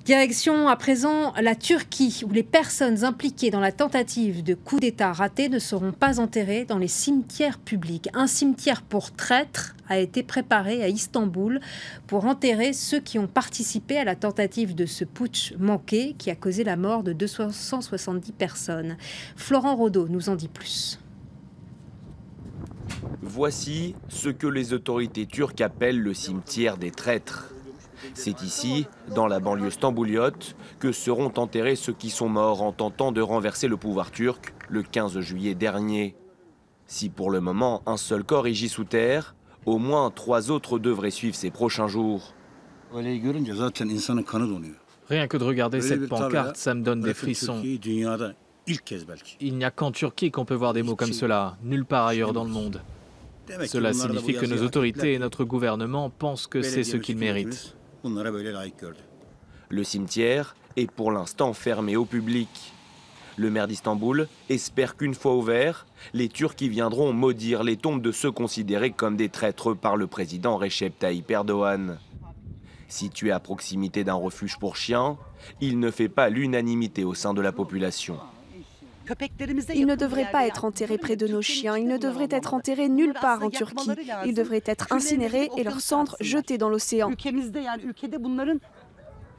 Direction à présent la Turquie, où les personnes impliquées dans la tentative de coup d'État raté ne seront pas enterrées dans les cimetières publics. Un cimetière pour traîtres a été préparé à Istanbul pour enterrer ceux qui ont participé à la tentative de ce putsch manqué qui a causé la mort de 270 personnes. Florent Rodeau nous en dit plus. Voici ce que les autorités turques appellent le cimetière des traîtres. C'est ici, dans la banlieue stambouliote, que seront enterrés ceux qui sont morts en tentant de renverser le pouvoir turc le 15 juillet dernier. Si pour le moment un seul corps y gît sous terre, au moins 3 autres devraient suivre ces prochains jours. Rien que de regarder cette pancarte, ça me donne des frissons. Il n'y a qu'en Turquie qu'on peut voir des mots comme cela, nulle part ailleurs dans le monde. Cela signifie que nos autorités et notre gouvernement pensent que c'est ce qu'ils méritent. Le cimetière est pour l'instant fermé au public. Le maire d'Istanbul espère qu'une fois ouvert, les Turcs y viendront maudire les tombes de ceux considérés comme des traîtres par le président Recep Tayyip Erdogan. Situé à proximité d'un refuge pour chiens, il ne fait pas l'unanimité au sein de la population. Ils ne devraient pas être enterrés près de nos chiens, ils ne devraient être enterrés nulle part en Turquie. Ils devraient être incinérés et leurs cendres jetées dans l'océan.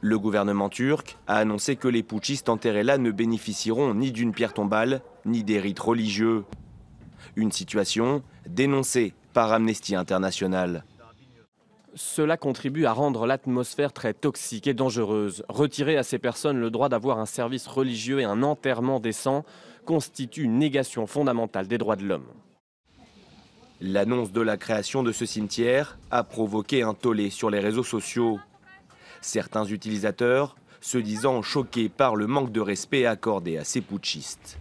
Le gouvernement turc a annoncé que les putschistes enterrés là ne bénéficieront ni d'une pierre tombale, ni des rites religieux. Une situation dénoncée par Amnesty International. Cela contribue à rendre l'atmosphère très toxique et dangereuse. Retirer à ces personnes le droit d'avoir un service religieux et un enterrement décent constitue une négation fondamentale des droits de l'homme. L'annonce de la création de ce cimetière a provoqué un tollé sur les réseaux sociaux. Certains utilisateurs se disant choqués par le manque de respect accordé à ces putschistes.